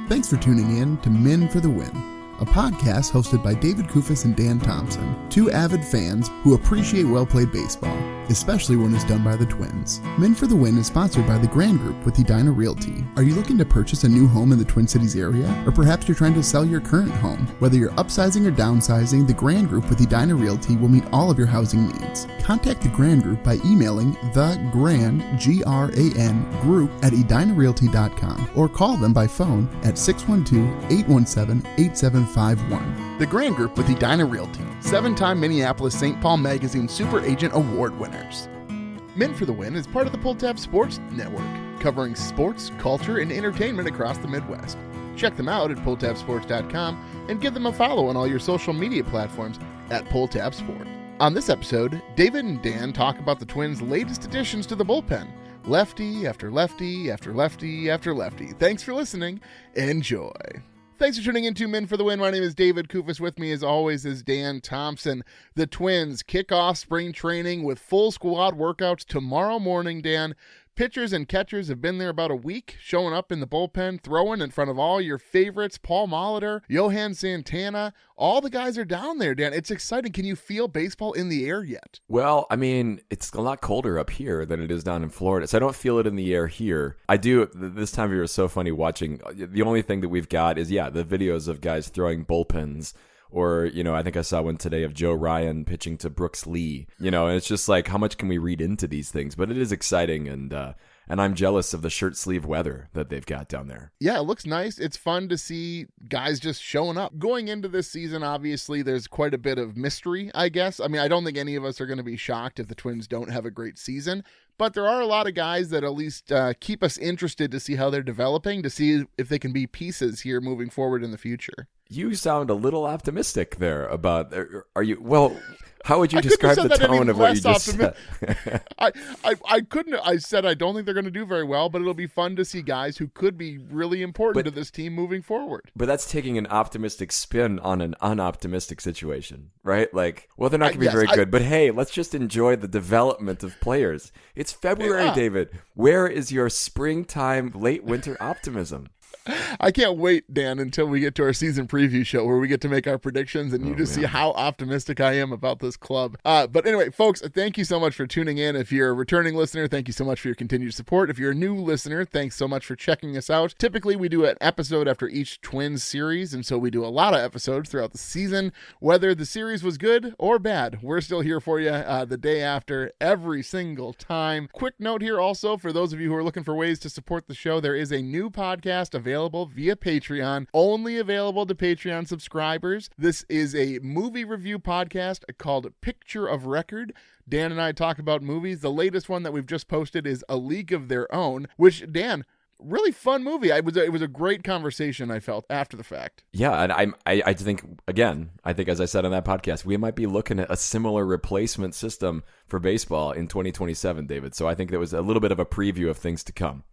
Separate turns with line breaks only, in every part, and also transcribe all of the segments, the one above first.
Thanks for tuning in to Men for the Win, a podcast hosted by David Kufis and Dan Thompson, two avid fans who appreciate well-played baseball, especially when it's done by the Twins. Men for the Win is sponsored by the Grand Group with Edina Realty. Are you looking to purchase a new home in the Twin Cities area? Or perhaps you're trying to sell your current home? Whether you're upsizing or downsizing, the Grand Group with Edina Realty will meet all of your housing needs. Contact the Grand Group by emailing thegrand, G-R-A-N, group at edinarealty.com or call them by phone at 612-817-8751. The Grand Group with Edina Realty, 7-time Minneapolis-St. Paul Magazine Super Agent Award winners. Men for the Win is part of the Pulltab Sports Network, covering sports, culture, and entertainment across the Midwest. Check them out at pulltabsports.com and give them a follow on all your social media platforms at Pulltab Sport. On this episode, David and Dan talk about the Twins' latest additions to the bullpen. Lefty after lefty after lefty after lefty. Thanks for listening. Enjoy. Thanks for tuning in to Men for the Win. My name is David Kufis. With me, as always, is Dan Thompson. The Twins kick off spring training with full squad workouts tomorrow morning, Dan. Pitchers and catchers have been there about a week, showing up in the bullpen, throwing in front of all your favorites, Paul Molitor, Johan Santana. All the guys are down there, Dan. It's exciting. Can you feel baseball in the air yet?
Well, I mean, it's a lot colder up here than it is down in Florida, so I don't feel it in the air here. I do. This time of year is so funny watching. The only thing that we've got is, the videos of guys throwing bullpens. Or, I think I saw one today of Joe Ryan pitching to Brooks Lee. And it's just like, how much can we read into these things? But it is exciting, and I'm jealous of the shirt sleeve weather that they've got down there.
Yeah, it looks nice. It's fun to see guys just showing up. Going into this season, obviously, there's quite a bit of mystery, I guess. I mean, I don't think any of us are going to be shocked if the Twins don't have a great season. But there are a lot of guys that at least keep us interested to see how they're developing, to see if they can be pieces here moving forward in the future.
You sound a little optimistic there about, are you, well, how would you describe the tone of what you just said?
I couldn't, I said I don't think they're going to do very well, but it'll be fun to see guys who could be really important to this team moving forward.
But that's taking an optimistic spin on an unoptimistic situation, right? Like, well, they're not going to be very good, but hey, let's just enjoy the development of players. It's February, David. Where is your springtime, late winter optimism?
I can't wait, Dan, until we get to our season preview show where we get to make our predictions and you see how optimistic I am about this club. But anyway, folks, thank you so much for tuning in. If you're a returning listener, thank you so much for your continued support. If you're a new listener, thanks so much for checking us out. Typically, we do an episode after each Twins series, and so we do a lot of episodes throughout the season. Whether the series was good or bad, we're still here for you the day after every single time. Quick note here also, for those of you who are looking for ways to support the show, there is a new podcast available via Patreon, only available to Patreon subscribers. This is a movie review podcast called Picture of Record. Dan and I talk about movies. The latest one that we've just posted is A League of Their Own, which, Dan, really fun movie. It was a great conversation, I felt, after the fact.
Yeah, and I think, again, as I said on that podcast, we might be looking at a similar replacement system for baseball in 2027, David. So I think that was a little bit of a preview of things to come.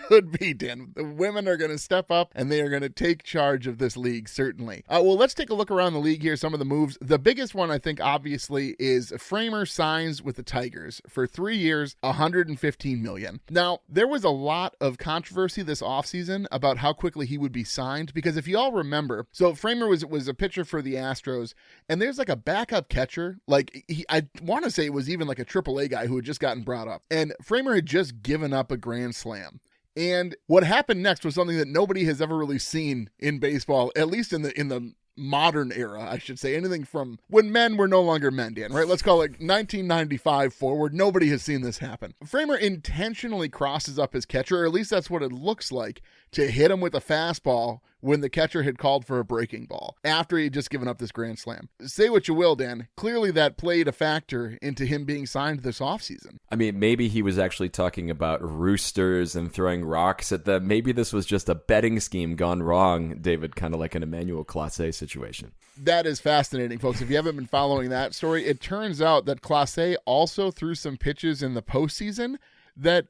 Could be, Dan. The women are going to step up, and they are going to take charge of this league, certainly. Well, let's take a look around the league here, some of the moves. The biggest one, I think, obviously, is Framer signs with the Tigers for 3 years, $115 million. Now, there was a lot of controversy this offseason about how quickly he would be signed, because if you all remember, so Framer was a pitcher for the Astros, and there's like a backup catcher, I want to say it was even like a AAA guy who had just gotten brought up, and Framer had just given up a grand slam. And what happened next was something that nobody has ever really seen in baseball, at least in the modern era, I should say. Anything from when men were no longer men, Dan, right? Let's call it 1995 forward. Nobody has seen this happen. Framer intentionally crosses up his catcher, or at least that's what it looks like, to hit him with a fastball when the catcher had called for a breaking ball after he had just given up this grand slam. Say what you will, Dan. Clearly that played a factor into him being signed this offseason.
I mean, maybe he was actually talking about roosters and throwing rocks at them. Maybe this was just a betting scheme gone wrong, David, kind of like an Emmanuel Clase situation.
That is fascinating, folks. If you haven't been following that story, it turns out that Clase also threw some pitches in the postseason that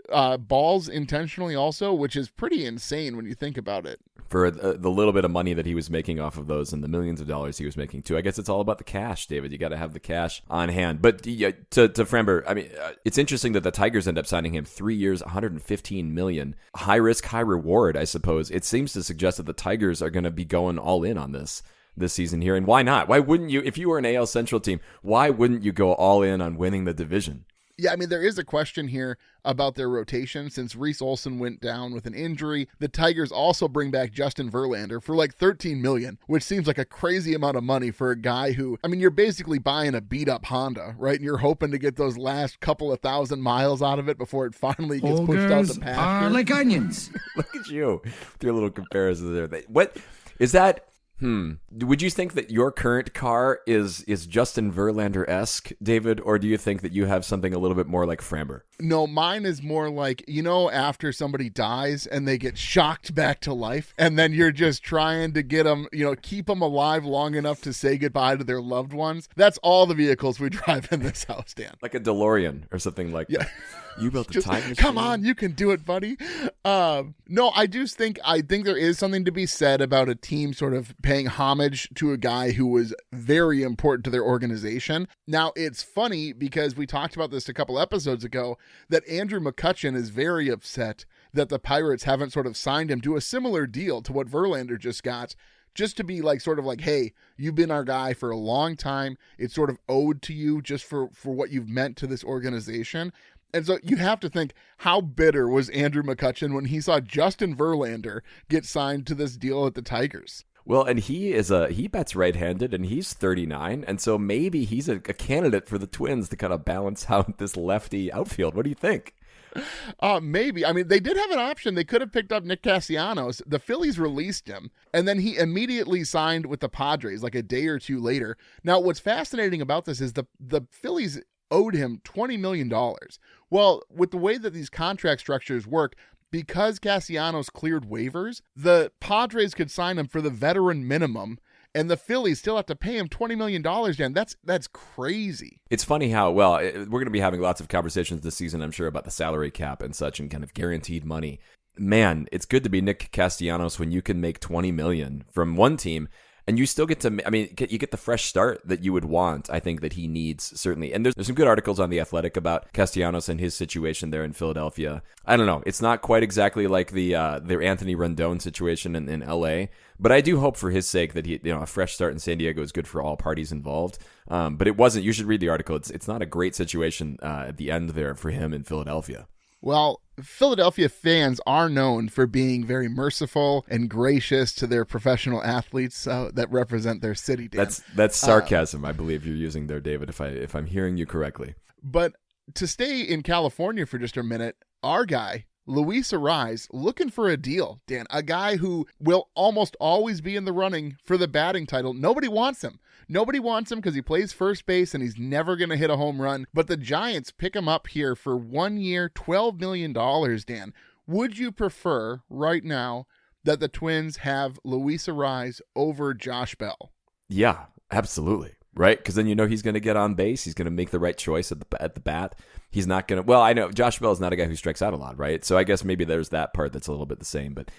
balls intentionally also, which is pretty insane when you think about it.
for the little bit of money that he was making off of those and the millions of dollars he was making too. I guess it's all about the cash, David. You got to have the cash on hand. But to Framber, I mean, it's interesting that the Tigers end up signing him 3 years, $115 million. High risk, high reward, I suppose. It seems to suggest that the Tigers are going to be going all in on this season here. And why not? Why wouldn't you? If you were an AL Central team, why wouldn't you go all in on winning the division?
Yeah, I mean, there is a question here about their rotation. Since Reese Olson went down with an injury, the Tigers also bring back Justin Verlander for like $13 million, which seems like a crazy amount of money for a guy who, I mean, you're basically buying a beat-up Honda, right? And you're hoping to get those last couple of thousand miles out of it before it finally gets pushed out to pasture.
Are like onions.
Look at you with your little comparisons there. What is that? Would you think that your current car is Justin Verlander-esque, David, or do you think that you have something a little bit more like Framber?
No, mine is more like, after somebody dies and they get shocked back to life, and then you're just trying to get them, keep them alive long enough to say goodbye to their loved ones. That's all the vehicles we drive in this house, Dan.
Like a DeLorean or something like that. You built a time machine.
Come on, you can do it, buddy. No, I think there is something to be said about a team sort of paying homage to a guy who was very important to their organization. Now, it's funny because we talked about this a couple episodes ago that Andrew McCutchen is very upset that the Pirates haven't sort of signed him to a similar deal to what Verlander just got, just to be like, sort of like, hey, you've been our guy for a long time. It's sort of owed to you just for what you've meant to this organization. And so you have to think, how bitter was Andrew McCutchen when he saw Justin Verlander get signed to this deal at the Tigers?
Well, and he bats right-handed, and he's 39, and so maybe he's a candidate for the Twins to kind of balance out this lefty outfield. What do you think?
Maybe. I mean, they did have an option. They could have picked up Nick Castellanos. The Phillies released him, and then he immediately signed with the Padres like a day or two later. Now, what's fascinating about this is the Phillies owed him $20 million. Well, with the way that these contract structures work, because Castellanos cleared waivers, the Padres could sign him for the veteran minimum, and the Phillies still have to pay him $20 million, Dan. That's crazy.
It's funny how, we're going to be having lots of conversations this season, I'm sure, about the salary cap and such and kind of guaranteed money. Man, it's good to be Nick Castellanos when you can make $20 million from one team, and you still get to, you get the fresh start that you would want, I think, that he needs, certainly. And there's some good articles on The Athletic about Castellanos and his situation there in Philadelphia. I don't know. It's not quite exactly like their Anthony Rendon situation in L.A., but I do hope for his sake that he, a fresh start in San Diego is good for all parties involved. But it wasn't. You should read the article. It's not a great situation at the end there for him in Philadelphia.
Well, Philadelphia fans are known for being very merciful and gracious to their professional athletes that represent their city, Dan.
That's sarcasm, I believe you're using there, David, if I'm hearing you correctly.
But to stay in California for just a minute, our guy, Luis Arraez, looking for a deal, Dan. A guy who will almost always be in the running for the batting title. Nobody wants him. Nobody wants him because he plays first base and he's never going to hit a home run. But the Giants pick him up here for 1 year, $12 million, Dan. Would you prefer right now that the Twins have Luis Arraez over Josh Bell?
Yeah, absolutely. Right? Because then he's going to get on base. He's going to make the right choice at the bat. He's not going to... Well, I know Josh Bell is not a guy who strikes out a lot, right? So I guess maybe there's that part that's a little bit the same. But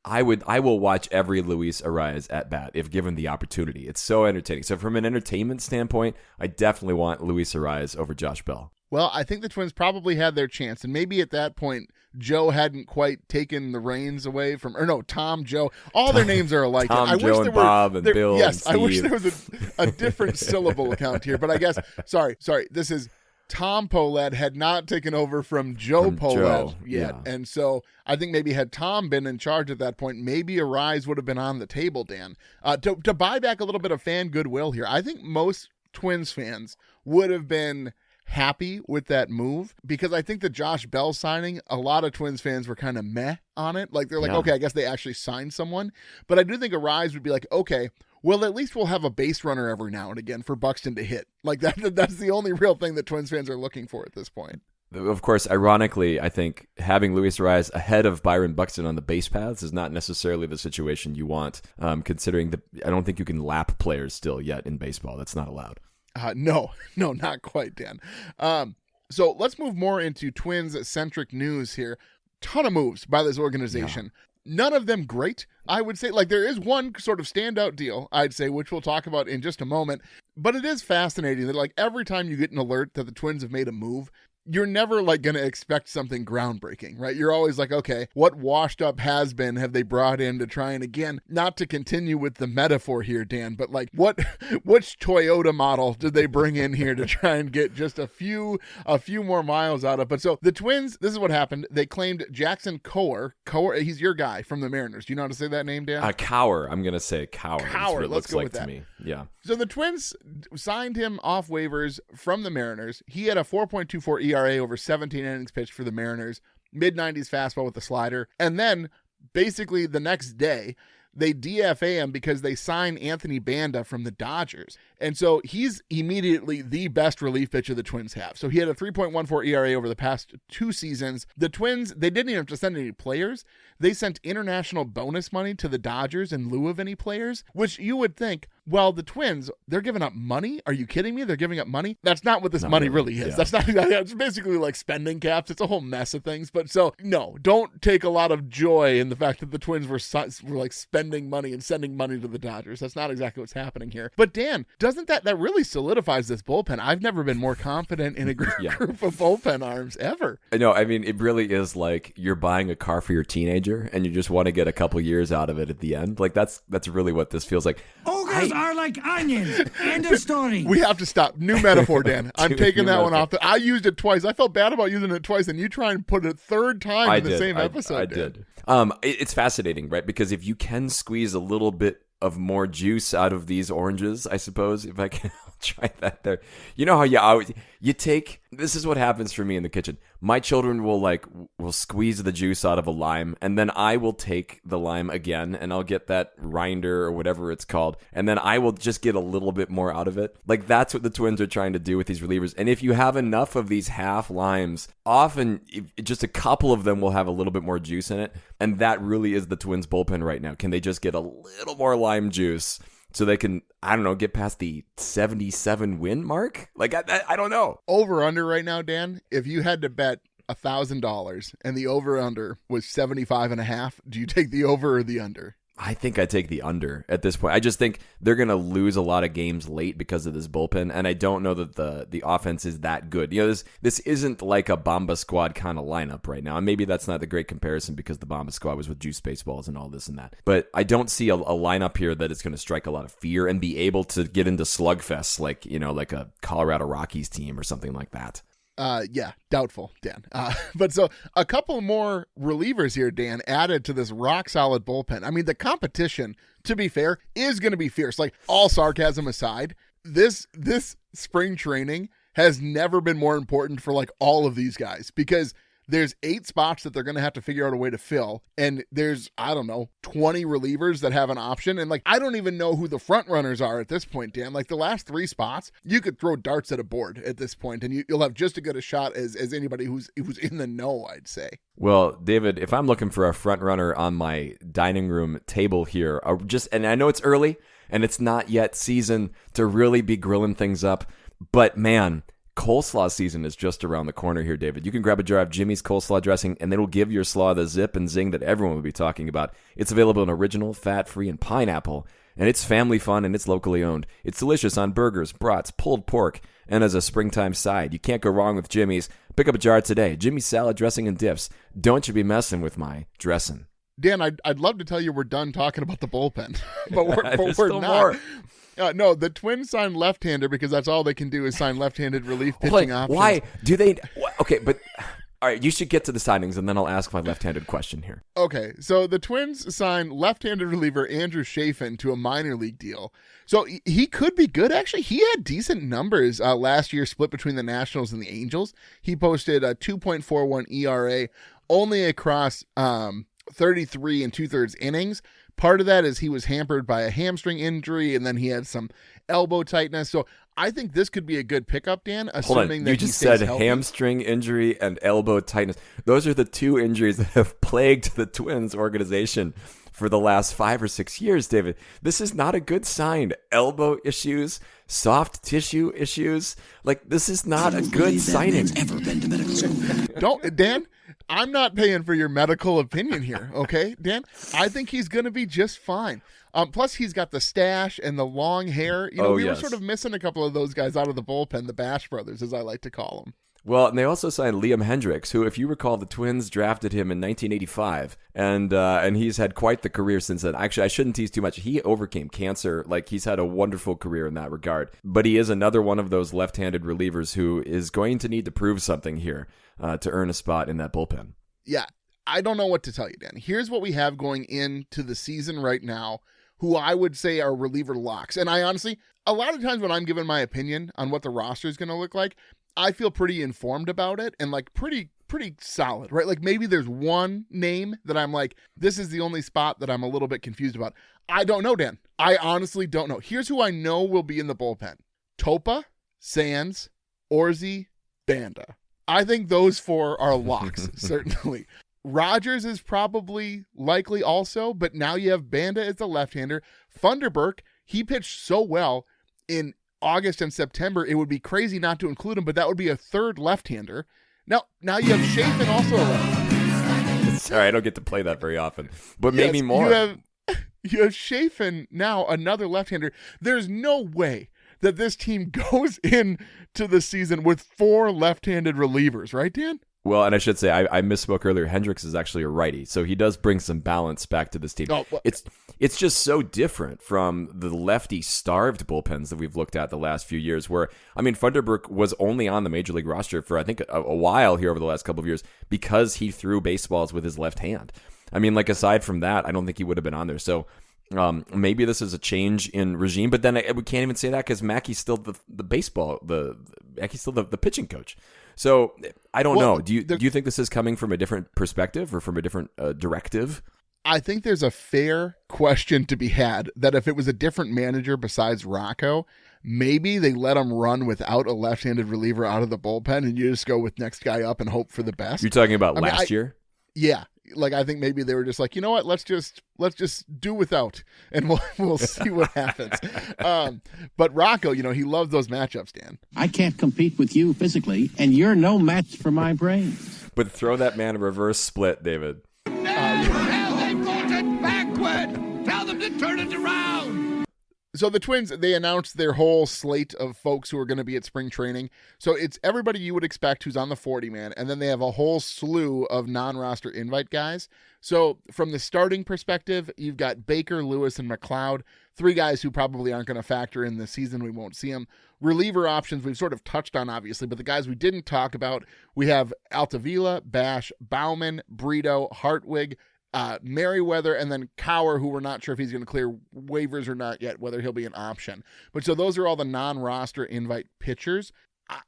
I will watch every Luis Arraez at bat if given the opportunity. It's so entertaining. So from an entertainment standpoint, I definitely want Luis Arraez over Josh Bell.
Well, I think the Twins probably had their chance, and maybe at that point, Joe hadn't quite taken the reins away from, Tom, Joe. All their names are alike.
Tom, Joe, and Bob, and Bill,
yes,
and Steve.
I wish there was a different syllable count here, but I guess, sorry, this is Tom Pohlad had not taken over from Joe Pohlad yet,
yeah.
And so I think maybe had Tom been in charge at that point, maybe Arraez would have been on the table, Dan. To buy back a little bit of fan goodwill here, I think most Twins fans would have been happy with that move, because I think the Josh Bell signing, a lot of Twins fans were kind of meh on it. Like, they're like, okay, I guess they actually signed someone. But I do think Arraez would be like, okay, well, at least we'll have a base runner every now and again for Buxton to hit. Like, that's the only real thing that Twins fans are looking for at this point.
Of course, ironically, I think having Luis Arraez ahead of Byron Buxton on the base paths is not necessarily the situation you want, considering I don't think you can lap players still yet in baseball. That's not allowed.
No, not quite, Dan. So let's move more into Twins-centric news here. Ton of moves by this organization. None of them great, I would say. Like, there is one sort of standout deal, I'd say, which we'll talk about in just a moment. But it is fascinating that, like, every time you get an alert that the Twins have made a move, you're never like going to expect something groundbreaking, right? You're always like, okay, what washed up has been have they brought in to try and, again, not to continue with the metaphor here, Dan, but like which Toyota model did they bring in here to try and get just a few more miles out of? But so the Twins, this is what happened. They claimed Jackson Kowar, he's your guy from the Mariners. Do you know how to say that name, Dan?
Cowher. I'm going to say Cowher.
Cowher. Let's go with that.
Me. Yeah.
So the Twins signed him off waivers from the Mariners. He had a 4.24 ERA over 17 innings pitched for the Mariners, mid-90s fastball with the slider. And then basically the next day, they DFA him because they signed Anthony Banda from the Dodgers. And so he's immediately the best relief pitcher the Twins have. So he had a 3.14 ERA over the past 2 seasons. The Twins, they didn't even have to send any players. They sent international bonus money to the Dodgers in lieu of any players, which you would think, well, the Twins, they're giving up money? Are you kidding me? They're giving up money? That's not what this money really is. Yeah. It's basically like spending caps. It's a whole mess of things. But so, no, don't take a lot of joy in the fact that the Twins were like spending money and sending money to the Dodgers. That's not exactly what's happening here. But Dan, doesn't that really solidifies this bullpen? I've never been more confident in a group of bullpen arms ever.
No, I mean, it really is like you're buying a car for your teenager and you just want to get a couple years out of it at the end. Like that's really what this feels like.
Ogres are like onions. End of story.
We have to stop. New metaphor, Dan. I'm taking that one off. I used it twice. I felt bad about using it twice, and you try and put it a third time in the same episode.
I did. It's fascinating, right? Because if you can squeeze a little bit of more juice out of these oranges, I suppose, if I can try that there. You know how you take, this is what happens for me in the kitchen. My children will squeeze the juice out of a lime, and then I will take the lime again, and I'll get that rinder or whatever it's called, and then I will just get a little bit more out of it. Like, that's what the Twins are trying to do with these relievers. And if you have enough of these half limes, often just a couple of them will have a little bit more juice in it, and that really is the Twins bullpen right now. Can they just get a little more lime juice so they can, I don't know, get past the 77 win mark? Like, I don't know.
Over under right now, Dan, if you had to bet $1,000 and the over under was 75.5, do you take the over or the under?
I think I take the under at this point. I just think they're going to lose a lot of games late because of this bullpen, and I don't know that the offense is that good. You know, this isn't like a Bomba Squad kind of lineup right now, and maybe that's not the great comparison because the Bomba Squad was with juice baseballs and all this and that. But I don't see a lineup here that is going to strike a lot of fear and be able to get into slugfests like a Colorado Rockies team or something like that.
Yeah, doubtful, Dan. But so a couple more relievers here, Dan, added to this rock solid bullpen. I mean, the competition, to be fair, is going to be fierce. Like, all sarcasm aside, this spring training has never been more important for like all of these guys, because there's 8 spots that they're going to have to figure out a way to fill. And there's, 20 relievers that have an option. And like, I don't even know who the front runners are at this point, Dan. Like, the last 3 spots, you could throw darts at a board at this point, and you'll have just as good a shot as anybody who's in the know, I'd say.
Well, David, if I'm looking for a front runner on my dining room table here, and I know it's early and it's not yet season to really be grilling things up, but man, coleslaw season is just around the corner here, David. You can grab a jar of Jimmy's coleslaw dressing, and it'll give your slaw the zip and zing that everyone will be talking about. It's available in original, fat-free, and pineapple, and it's family fun, and it's locally owned. It's delicious on burgers, brats, pulled pork, and as a springtime side. You can't go wrong with Jimmy's. Pick up a jar today. Jimmy's salad dressing and dips. Don't you be messing with my dressing.
Dan, I'd love to tell you we're done talking about the bullpen, but we're
still
not.
More.
No, the Twins signed left-hander because that's all they can do is sign left-handed relief pitching options.
Why do they? Okay, but all right, you should get to the signings, and then I'll ask my left-handed question here.
Okay, so the Twins signed left-handed reliever Andrew Chafin to a minor league deal. So he could be good, actually. He had decent numbers last year, split between the Nationals and the Angels. He posted a 2.41 ERA only across 33 2/3 innings. Part of that is he was hampered by a hamstring injury, and then he had some elbow tightness. So I think this could be a good pickup, Dan, assuming that
you just
he stays
said
healthy.
Hamstring injury and elbow tightness. Those are the 2 injuries that have plagued the Twins organization for the last 5 or 6 years, David. This is not a good sign. Elbow issues, soft tissue issues. Like, this is not a good signing.
Ever been to medical school?
Dan, I'm not paying for your medical opinion here, okay, Dan? I think he's going to be just fine. Plus, he's got the stash and the long hair. You know, we were sort of missing a couple of those guys out of the bullpen, the Bash brothers, as I like to call them.
Well, and they also signed Liam Hendriks, who, if you recall, the Twins drafted him in 1985, and he's had quite the career since then. Actually, I shouldn't tease too much. He overcame cancer. Like, he's had a wonderful career in that regard. But he is another one of those left-handed relievers who is going to need to prove something here to earn a spot in that bullpen.
Yeah, I don't know what to tell you, Dan. Here's what we have going into the season right now, who I would say are reliever locks. And I honestly, a lot of times when I'm giving my opinion on what the roster is going to look like, I feel pretty informed about it and like pretty solid, right? Like maybe there's one name that I'm like, this is the only spot that I'm a little bit confused about. I don't know, Dan. I honestly don't know. Here's who I know will be in the bullpen. Topa, Sands, Orzi, Banda. I think those four are locks, certainly. Rogers is probably likely also, but now you have Banda as the left-hander. Funderburk, he pitched so well in August and September, it would be crazy not to include him, but that would be a third left-hander. Now you have Chafin also a left-hander.
Sorry, I don't get to play that very often, but maybe more.
You have Chafin now, another left-hander. There's no way that this team goes into the season with four left-handed relievers, right, Dan?
Well, and I should say, I misspoke earlier. Hendriks is actually a righty, so he does bring some balance back to this team.
Oh, well,
it's just so different from the lefty-starved bullpens that we've looked at the last few years, where, I mean, Funderburk was only on the Major League roster for, I think, a while here over the last couple of years because he threw baseballs with his left hand. I mean, like, aside from that, I don't think he would have been on there. So maybe this is a change in regime, but then we can't even say that because Mackey's still Mackey's still the pitching coach. So I don't know. Do you think this is coming from a different perspective or from a different directive?
I think there's a fair question to be had that if it was a different manager besides Rocco, maybe they let him run without a left-handed reliever out of the bullpen and you just go with next guy up and hope for the best.
You're talking about last year?
Yeah. Like, I think maybe they were just like, you know what, let's just do without, and we'll see what happens. But Rocco, you know, he loves those matchups, Dan.
I can't compete with you physically, and you're no match for my brains.
But throw that man a reverse split, David.
Now they bolted backward. Tell them to turn it around.
So the Twins, they announced their whole slate of folks who are going to be at spring training. So it's everybody you would expect who's on the 40-man, and then they have a whole slew of non-roster invite guys. So from the starting perspective, you've got Baker, Lewis, and McLeod, three guys who probably aren't going to factor in this season. We won't see them. Reliever options we've sort of touched on, obviously, but the guys we didn't talk about, we have Altavilla, Bash, Bauman, Brito, Hartwig, Merriweather, and then Cower, who we're not sure if he's going to clear waivers or not yet, whether he'll be an option. But so those are all the non-roster invite pitchers.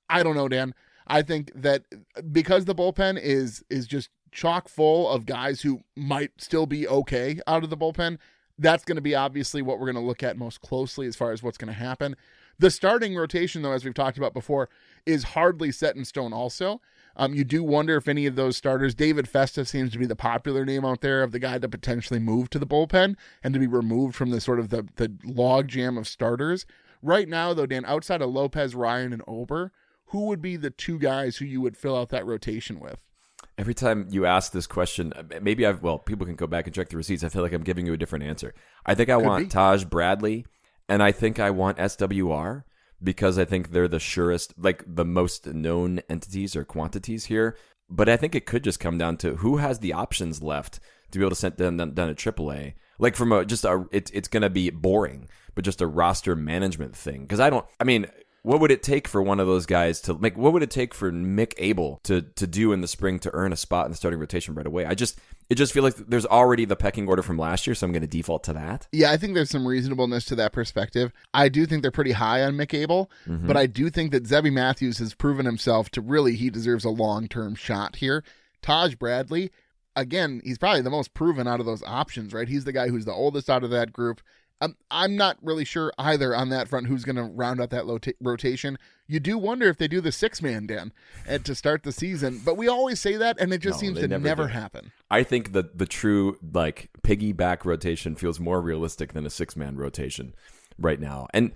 I don't know, Dan. I think that because the bullpen is just chock full of guys who might still be okay out of the bullpen, that's going to be obviously what we're going to look at most closely as far as what's going to happen. The starting rotation, though, as we've talked about before, is hardly set in stone also. You do wonder if any of those starters, David Festa seems to be the popular name out there of the guy to potentially move to the bullpen and to be removed from the sort of the log jam of starters. Right now, though, Dan, outside of Lopez, Ryan, and Ober, who would be the two guys who you would fill out that rotation with?
Every time you ask this question, people can go back and check the receipts. I feel like I'm giving you a different answer. I think I want Taj Bradley, and I think I want SWR. Because I think they're the surest, like the most known entities or quantities here. But I think it could just come down to who has the options left to be able to send them down to AAA. Like it's going to be boring, but just a roster management thing. Because what would it take for one of those guys to make? What would it take for Mick Abel to do in the spring to earn a spot in the starting rotation right away? It just feels like there's already the pecking order from last year, so I'm going to default to that.
Yeah, I think there's some reasonableness to that perspective. I do think they're pretty high on Mick Abel, but I do think that Zebby Matthews has proven himself to really, he deserves a long-term shot here. Taj Bradley, again, he's probably the most proven out of those options, right? He's the guy who's the oldest out of that group. I'm not really sure either on that front who's going to round out that rotation. You do wonder if they do the 6-man, Dan, to start the season. But we always say that, and it just seems to never happen.
I think that the true piggyback rotation feels more realistic than a 6-man rotation right now. And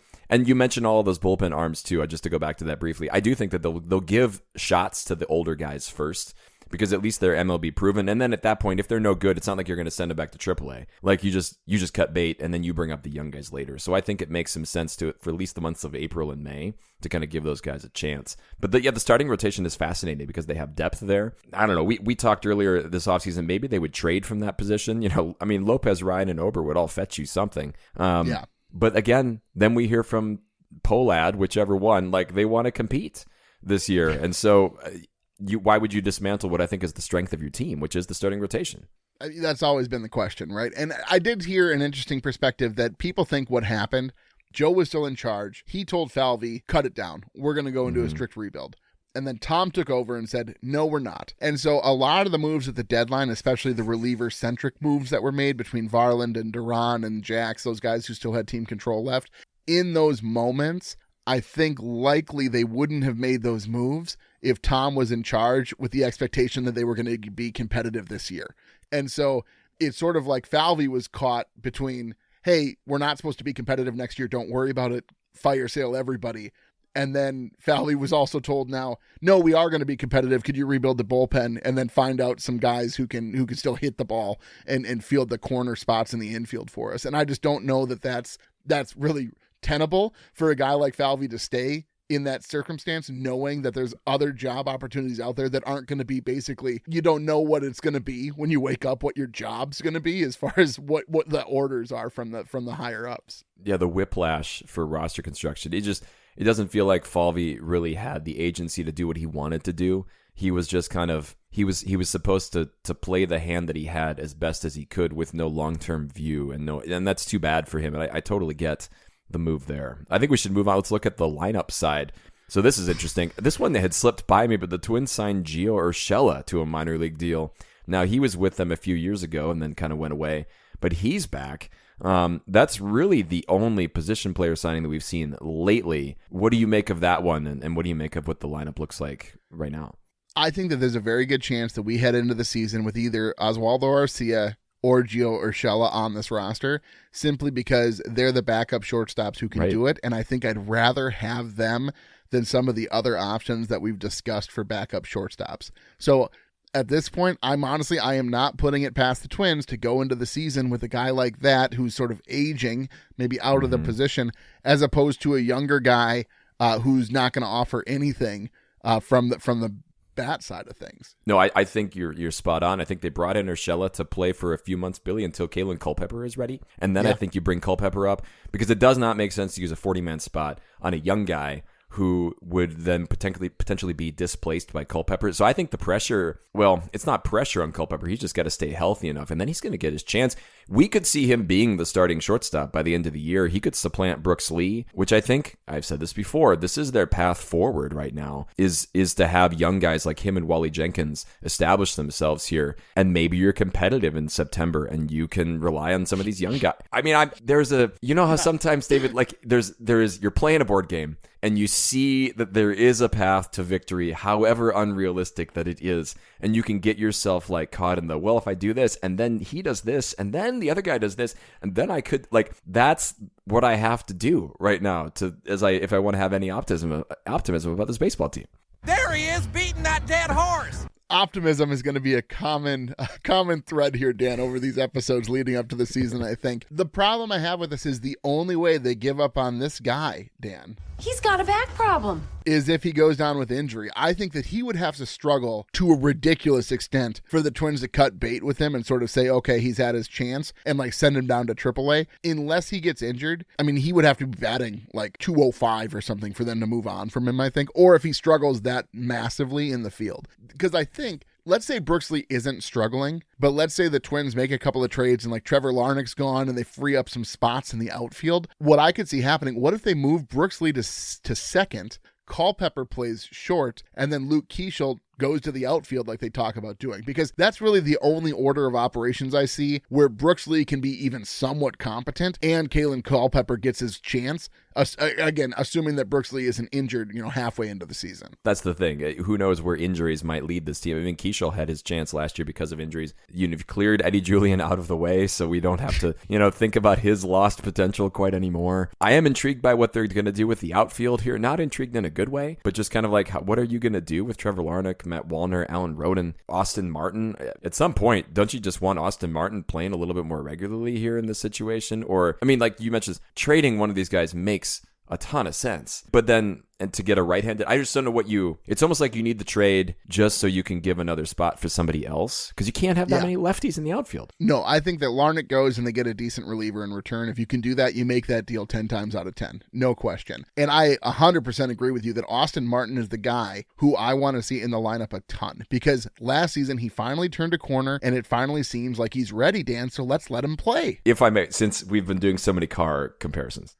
you mentioned all of those bullpen arms too. Just to go back to that briefly, I do think that they'll give shots to the older guys first, because at least they're MLB proven. And then at that point, if they're no good, it's not like you're going to send them back to AAA. Like you just cut bait and then you bring up the young guys later. So I think it makes some sense to for at least the months of April and May to kind of give those guys a chance. But the starting rotation is fascinating because they have depth there. I don't know. We talked earlier this offseason, maybe they would trade from that position. Lopez, Ryan, and Ober would all fetch you something. Yeah. But again, then we hear from Pollad, whichever one, like they want to compete this year. And so why would you dismantle what I think is the strength of your team, which is the starting rotation?
That's always been the question, right? And I did hear an interesting perspective that people think what happened, Joe was still in charge. He told Falvey, cut it down. We're going to go into a strict rebuild. And then Tom took over and said, no, we're not. And so a lot of the moves at the deadline, especially the reliever-centric moves that were made between Varland and Duran and Jax, those guys who still had team control left, in those moments, I think likely they wouldn't have made those moves if Tom was in charge with the expectation that they were going to be competitive this year. And so it's sort of like Falvey was caught between, hey, we're not supposed to be competitive next year. Don't worry about it. Fire sale everybody. And then Falvey was also told now, no, we are going to be competitive. Could you rebuild the bullpen and then find out some guys who can still hit the ball and field the corner spots in the infield for us? And I just don't know that that's really tenable for a guy like Falvey to stay in that circumstance, knowing that there's other job opportunities out there that aren't going to be basically, you don't know what it's going to be when you wake up, what your job's going to be as far as what the orders are from the higher ups. Yeah,
the whiplash for roster construction. It doesn't feel like Falvey really had the agency to do what he wanted to do. He was just kind of, he was supposed to play the hand that he had as best as he could with no long-term view, and that's too bad for him. And I totally get the move there. I think we should move on. Let's look at the lineup side. So this is interesting. This one had slipped by me, but the Twins signed Gio Urshela to a minor league deal. Now, he was with them a few years ago and then kind of went away, but he's back. That's really the only position player signing that we've seen lately. What do you make of that one, and what do you make of what the lineup looks like right now?
I think that there's a very good chance that we head into the season with either Oswaldo Arcia or Gio Urshela on this roster, simply because they're the backup shortstops who can do it, and I think I'd rather have them than some of the other options that we've discussed for backup shortstops. So at this point, I am not putting it past the Twins to go into the season with a guy like that who's sort of aging, maybe out of the position, as opposed to a younger guy who's not going to offer anything from the bat side of things.
No, I think you're spot on. I think they brought in Urshela to play for a few months, Billy, until Kalen Culpepper is ready. And then I think you bring Culpepper up, because it does not make sense to use a 40-man spot on a young guy who would then potentially be displaced by Culpepper. So I think the pressure, well, it's not pressure on Culpepper. He's just got to stay healthy enough, and then he's going to get his chance. We could see him being the starting shortstop by the end of the year. He could supplant Brooks Lee, which I think, I've said this before, this is their path forward right now, is to have young guys like him and Wally Jenkins establish themselves here, and maybe you're competitive in September, and you can rely on some of these young guys. I mean, you know how sometimes, David, like you're playing a board game, and you see that there is a path to victory, however unrealistic that it is, and you can get yourself like caught in the, well, if I do this, and then he does this, and then the other guy does this, and then I could, like, that's what I have to do right now if I want to have any optimism about this baseball team.
There he is, beating that dead horse.
Optimism is going to be a common thread here, Dan, over these episodes leading up to the season, I think. The problem I have with this is the only way they give up on this guy, Dan,
he's got a back problem,
is if he goes down with injury. I think that he would have to struggle to a ridiculous extent for the Twins to cut bait with him and sort of say, okay, he's had his chance, and like send him down to AAA. Unless he gets injured, I mean, he would have to be batting like 205 or something for them to move on from him, I think, or if he struggles that massively in the field. Because I think, let's say Brooks Lee isn't struggling, but let's say the Twins make a couple of trades and like Trevor Larnach's gone and they free up some spots in the outfield. What I could see happening, what if they move Brooks Lee to second, Culpepper plays short, and then Luke Keeschel goes to the outfield like they talk about doing? Because that's really the only order of operations I see where Brooks Lee can be even somewhat competent and Kalen Culpepper gets his chance Again, assuming that Brooks Lee isn't injured, halfway into the season.
That's the thing. Who knows where injuries might lead this team? I mean, Keishel had his chance last year because of injuries. You've cleared Eddie Julian out of the way, so we don't have to, think about his lost potential quite anymore. I am intrigued by what they're going to do with the outfield here. Not intrigued in a good way, but just kind of like, what are you going to do with Trevor Larnach, Matt Wallner, Alan Roden, Austin Martin? At some point, don't you just want Austin Martin playing a little bit more regularly here in this situation? Or, I mean, like you mentioned, trading one of these guys makes a ton of sense. But then, and to get a right-handed, I just don't know it's almost like you need the trade just so you can give another spot for somebody else, because you can't have that many lefties in the outfield.
No, I think that Larnach goes and they get a decent reliever in return. If you can do that, you make that deal 10 times out of 10. No question. And I 100% agree with you that Austin Martin is the guy who I want to see in the lineup a ton, because last season he finally turned a corner and it finally seems like he's ready, Dan, so let's let him play.
If I may, since we've been doing so many car comparisons.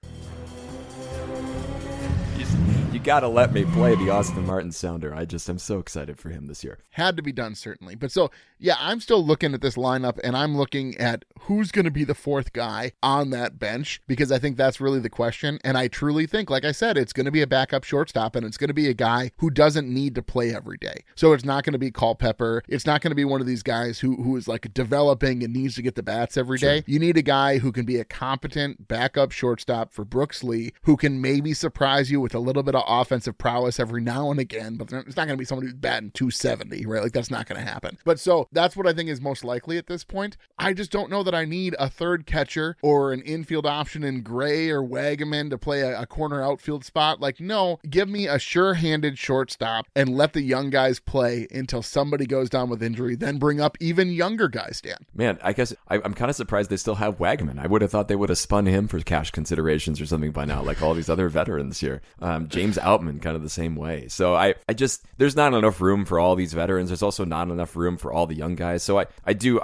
You gotta let me play the Austin Martin sounder. I'm so excited for him this year.
Had to be done, certainly. But so, yeah, I'm still looking at this lineup, and I'm looking at who's going to be the fourth guy on that bench, because I think that's really the question. And I truly think, like I said, it's going to be a backup shortstop, and it's going to be a guy who doesn't need to play every day. So it's not going to be Culpepper. It's not going to be one of these guys who is like developing and needs to get the bats every day. You need a guy who can be a competent backup shortstop for Brooks Lee, who can maybe surprise you with a little bit of offensive prowess every now and again, but it's not going to be somebody who's batting 270, right? Like, that's not going to happen. But so that's what I think is most likely at this point. I just don't know that I need a third catcher or an infield option in Gray or Wagaman to play a corner outfield spot. Like, no, give me a sure-handed shortstop and let the young guys play until somebody goes down with injury, then bring up even younger guys, Dan.
Man, I guess I'm kind of surprised they still have Wagaman. I would have thought they would have spun him for cash considerations or something by now, like all these other veterans here. James Outman, kind of the same way. So I just, there's not enough room for all these veterans. There's also not enough room for all the young guys. So I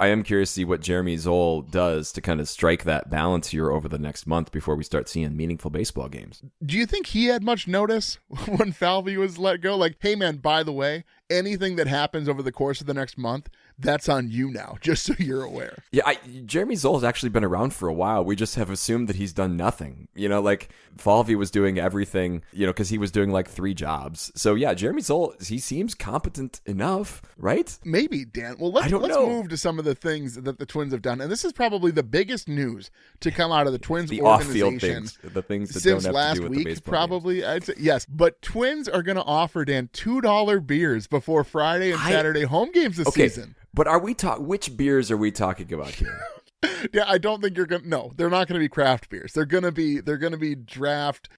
am curious to see what Jeremy Zoll does to kind of strike that balance here over the next month before we start seeing meaningful baseball games.
Do you think he had much notice when Falvey was let go? Like, hey man, by the way, anything that happens over the course of the next month, that's on you now, just so you're aware.
Yeah, Jeremy Zoll has actually been around for a while. We just have assumed that he's done nothing. Like Falvey was doing everything, because he was doing like 3 jobs. So yeah, Jeremy Zoll, he seems competent enough, right?
Maybe, Dan. Well, let's move to some of the things that the Twins have done. And this is probably the biggest news to come out of the Twins
the
organization.
Off-field things, the things that
since
don't have
last
to do with
week,
the baseball
probably.
games.
I'd say, yes, but Twins are going to offer, Dan, $2 beers before Friday and Saturday home games this season.
But which beers are we talking about here?
Yeah, I don't think you're gonna. No, they're not gonna be craft beers. They're gonna be draft,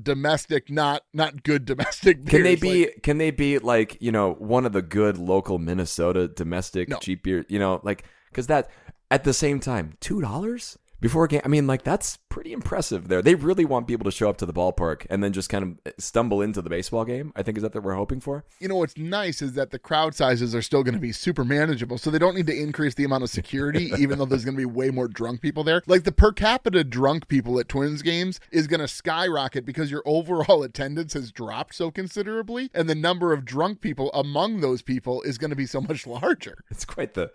domestic, not good domestic beers.
Can they be like one of the good local Minnesota domestic cheap beers? Because that at the same time $2 before a game. I mean, like, that's pretty impressive there. They really want people to show up to the ballpark and then just kind of stumble into the baseball game, I think. Is that what we're hoping for?
What's nice is that the crowd sizes are still going to be super manageable, so they don't need to increase the amount of security, even though there's going to be way more drunk people there. Like, the per capita drunk people at Twins games is going to skyrocket because your overall attendance has dropped so considerably, and the number of drunk people among those people is going to be so much larger.
It's quite the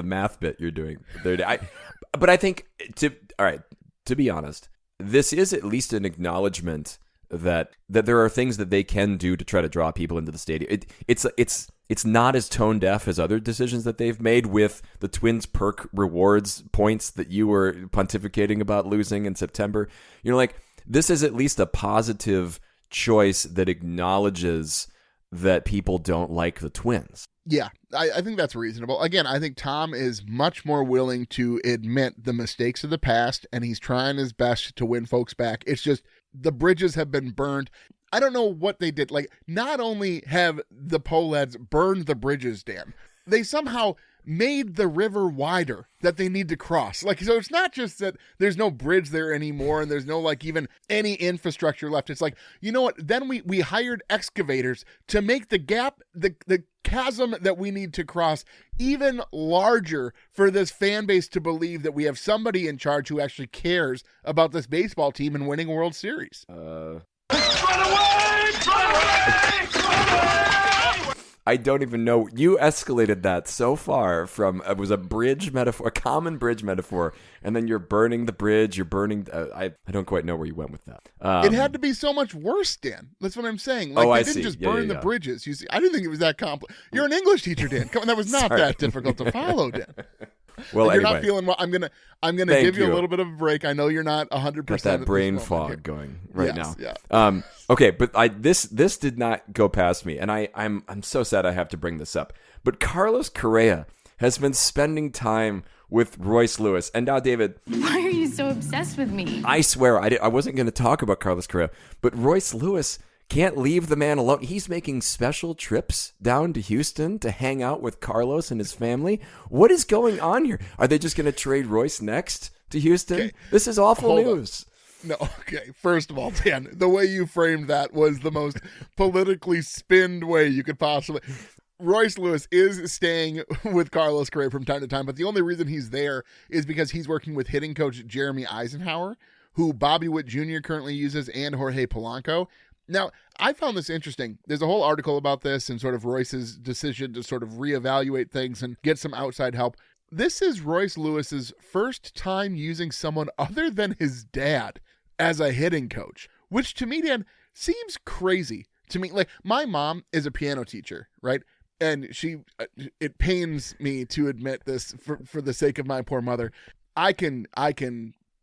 math bit you're doing there. But I think, to be honest, this is at least an acknowledgement that there are things that they can do to try to draw people into the stadium. It's not as tone deaf as other decisions that they've made with the Twins perk rewards points that you were pontificating about losing in September. This is at least a positive choice that acknowledges that people don't like the Twins.
Yeah, I think that's reasonable. Again, I think Tom is much more willing to admit the mistakes of the past, and he's trying his best to win folks back. It's just the bridges have been burned. I don't know what they did. Like, not only have the Pohlads burned the bridges, Dan, they somehow made the river wider that they need to cross. Like, so it's not just that there's no bridge there anymore and there's no, like, even any infrastructure left. It's like, you know what? Then we hired excavators to make the gap, the chasm that we need to cross even larger for this fan base to believe that we have somebody in charge who actually cares about this baseball team and winning World Series.
I don't even know. You escalated that so far from it was a bridge metaphor, a common bridge metaphor, and then you're burning the bridge. You're burning. I don't quite know where you went with that.
It had to be so much worse, Dan. That's what I'm saying. Like,
I
they didn't
see.
just
Yeah,
burn
yeah.
the bridges. You see, I didn't think it was that complex. You're an English teacher, Dan. Come on, that was not that difficult to follow, Dan.
Well,
you're
anyway,
not feeling well. I'm gonna
Thank
give you a
you.
little bit of a break. I know you're not 100%.
got that brain
here.
fog going right
Yes,
now.
yeah.
Okay, but this did not go past me, and I'm so sad I have to bring this up. But Carlos Correa has been spending time with Royce Lewis, and now David.
Why are you so obsessed with me?
I swear I wasn't going to talk about Carlos Correa, but Royce Lewis can't leave the man alone. He's making special trips down to Houston to hang out with Carlos and his family. What is going on here? Are they just going to trade Royce next to Houston?
Okay.
This is awful
Hold
news.
No, okay. First of all, Dan, the way you framed that was the most politically spinned way you could possibly. Royce Lewis is staying with Carlos Correa from time to time, but the only reason he's there is because he's working with hitting coach Jeremy Eisenhower, who Bobby Witt Jr. currently uses, and Jorge Polanco. Now, I found this interesting. There's a whole article about this and sort of Royce's decision to sort of reevaluate things and get some outside help. This is Royce Lewis's first time using someone other than his dad as a hitting coach, which to me, Dan, seems crazy to me. Like, my mom is a piano teacher, right? And it pains me to admit this for the sake of my poor mother. I can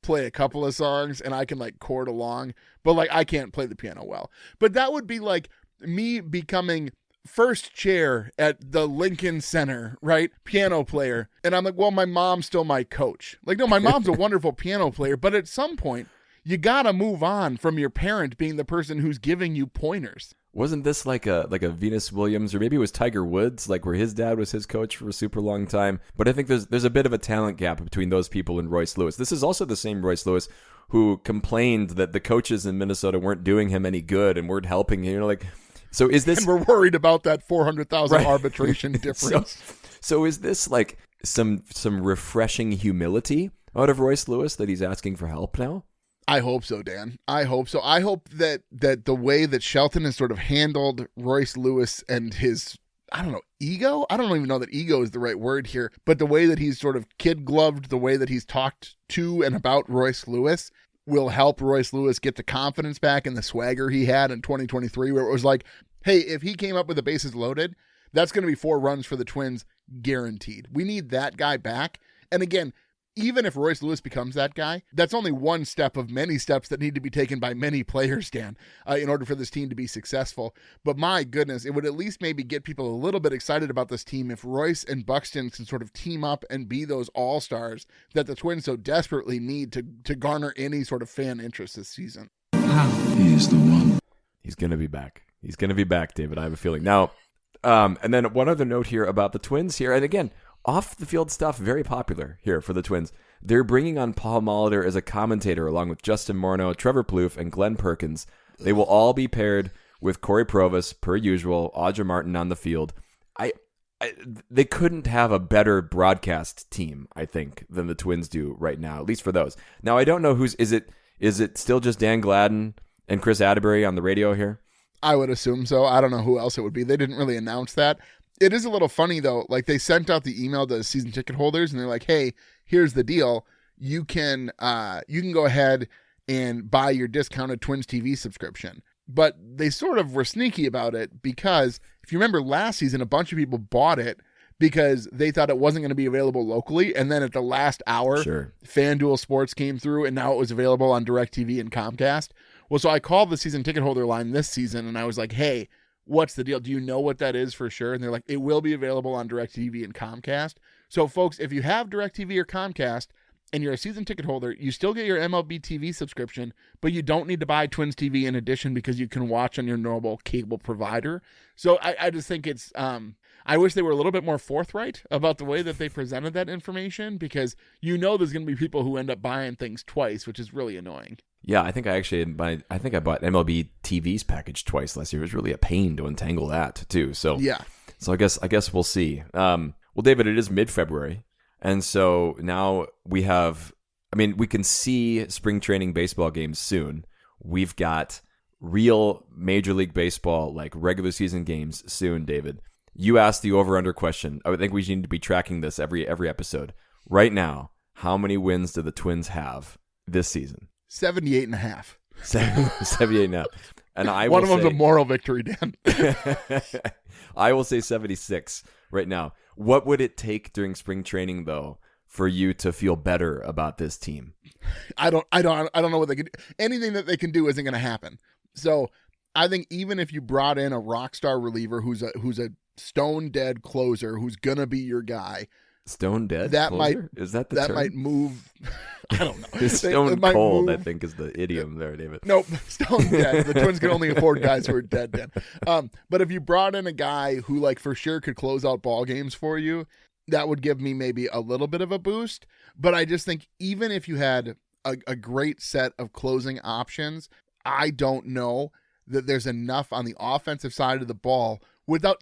play a couple of songs and I can like chord along, but like I can't play the piano well. But that would be like me becoming first chair at the Lincoln Center, right? Piano player. And I'm like, well, my mom's still my coach. Like, no, my mom's a wonderful piano player, but at some point you gotta move on from your parent being the person who's giving you pointers.
Wasn't this like a Venus Williams, or maybe it was Tiger Woods, like where his dad was his coach for a super long time? But I think there's a bit of a talent gap between those people and Royce Lewis. This is also the same Royce Lewis who complained that the coaches in Minnesota weren't doing him any good and weren't helping him. You know, like, so is this?
And we're worried about that $400,000 arbitration difference.
So is this like some refreshing humility out of Royce Lewis that he's asking for help now?
I hope so, Dan. I hope so. I hope that the way that Shelton has sort of handled Royce Lewis and his, I don't know, ego? I don't even know that ego is the right word here, but the way that he's sort of kid-gloved, the way that he's talked to and about Royce Lewis will help Royce Lewis get the confidence back and the swagger he had in 2023, where it was like, hey, if he came up with the bases loaded, that's going to be 4 runs for the Twins guaranteed. We need that guy back. And again, even if Royce Lewis becomes that guy, that's only one step of many steps that need to be taken by many players, Dan, in order for this team to be successful. But my goodness, it would at least maybe get people a little bit excited about this team if Royce and Buxton can sort of team up and be those all-stars that the Twins so desperately need to garner any sort of fan interest this season.
He is the one.
He's going to be back. He's going to be back, David. I have a feeling. Now, and then one other note here about the Twins here. And again, off the field stuff, very popular here for the Twins. They're bringing on Paul Molitor as a commentator along with Justin Morneau, Trevor Plouffe, and Glenn Perkins. They will all be paired with Corey Provis, per usual, Audra Martin on the field. They couldn't have a better broadcast team, I think, than the Twins do right now, at least for those. Now, I don't know is it still just Dan Gladden and Chris Atterbury on the radio here?
I would assume so. I don't know who else it would be. They didn't really announce that. It is a little funny, though. Like, they sent out the email to season ticket holders, and they're like, hey, here's the deal. You can go ahead and buy your discounted Twins TV subscription. But they sort of were sneaky about it because, if you remember last season, a bunch of people bought it because they thought it wasn't going to be available locally. And then at the last hour,
Sure,
FanDuel Sports came through, and now it was available on DirecTV and Comcast. Well, so I called the season ticket holder line this season, and I was like, hey, what's the deal? Do you know what that is for sure? And they're like, it will be available on DirecTV and Comcast. So, folks, if you have DirecTV or Comcast and you're a season ticket holder, you still get your MLB TV subscription, but you don't need to buy Twins TV in addition because you can watch on your normal cable provider. So I just think it's I wish they were a little bit more forthright about the way that they presented that information, because there's going to be people who end up buying things twice, which is really annoying.
Yeah, I think I bought MLB TV's package twice last year. It was really a pain to untangle that too. So
yeah.
So I guess we'll see. Well, David, it is mid-February, and so now we can see spring training baseball games soon. We've got real Major League Baseball, like regular season games soon, David. You asked the over-under question. I would think we need to be tracking this every episode. Right now, how many wins do the Twins have this season?
78.5.
78.5. And
one of them's a moral victory, Dan.
I will say 76 right now. What would it take during spring training, though, for you to feel better about this team?
I don't know what they can do. Anything that they can do isn't going to happen. So I think even if you brought in a rock star reliever who's a stone dead closer who's going to be your guy.
Stone dead
that
closer? Is that the term?
That might move. I don't know.
Stone cold, I think, is the idiom there, David.
Nope, stone dead. The Twins can only afford guys who are dead. But if you brought in a guy who, like, for sure could close out ball games for you, that would give me maybe a little bit of a boost. But I just think even if you had a great set of closing options, I don't know that there's enough on the offensive side of the ball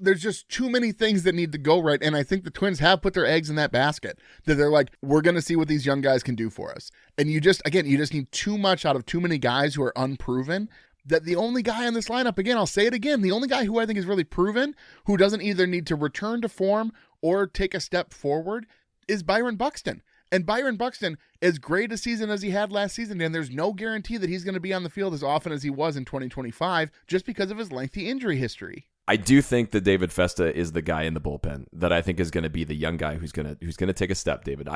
there's just too many things that need to go right. And I think the Twins have put their eggs in that basket that they're like, we're going to see what these young guys can do for us. And you just need too much out of too many guys who are unproven, that the only guy in this lineup, again, I'll say it again, the only guy who I think is really proven, who doesn't either need to return to form or take a step forward, is Byron Buxton. And Byron Buxton, as great a season as he had last season, and there's no guarantee that he's going to be on the field as often as he was in 2025 just because of his lengthy injury history.
I do think that David Festa is the guy in the bullpen that I think is going to be the young guy who's going to take a step, David.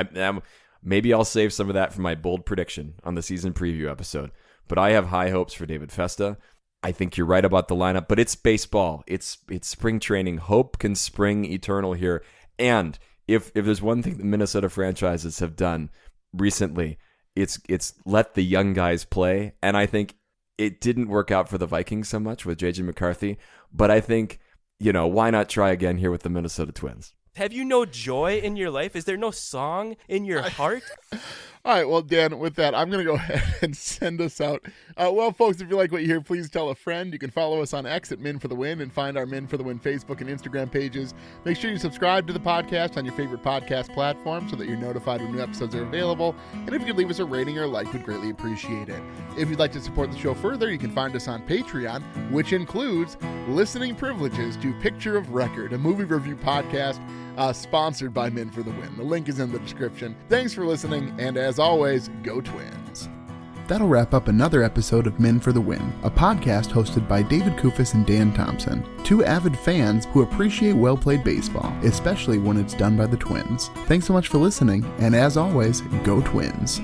Maybe I'll save some of that for my bold prediction on the season preview episode, but I have high hopes for David Festa. I think you're right about the lineup, but it's baseball. It's spring training. Hope can spring eternal here. And if there's one thing the Minnesota franchises have done recently, it's let the young guys play. And I think it didn't work out for the Vikings so much with J.J. McCarthy, but I think, why not try again here with the Minnesota Twins?
Have you no joy in your life? Is there no song in your heart?
All right, well, Dan, with that, I'm going to go ahead and send us out. Well, folks, if you like what you hear, please tell a friend. You can follow us on X at Min for the Win and find our Min for the Win Facebook and Instagram pages. Make sure you subscribe to the podcast on your favorite podcast platform so that you're notified when new episodes are available. And if you could leave us a rating or a like, we'd greatly appreciate it. If you'd like to support the show further, you can find us on Patreon, which includes listening privileges to Picture of Record, a movie review podcast sponsored by Min for the Win. The link is in the description. Thanks for listening, and as always, go Twins. That'll wrap up another episode of Min for the Win, a podcast hosted by David Kufis and Dan Thompson, two avid fans who appreciate well-played baseball, especially when it's done by the Twins. Thanks so much for listening, and as always, go Twins.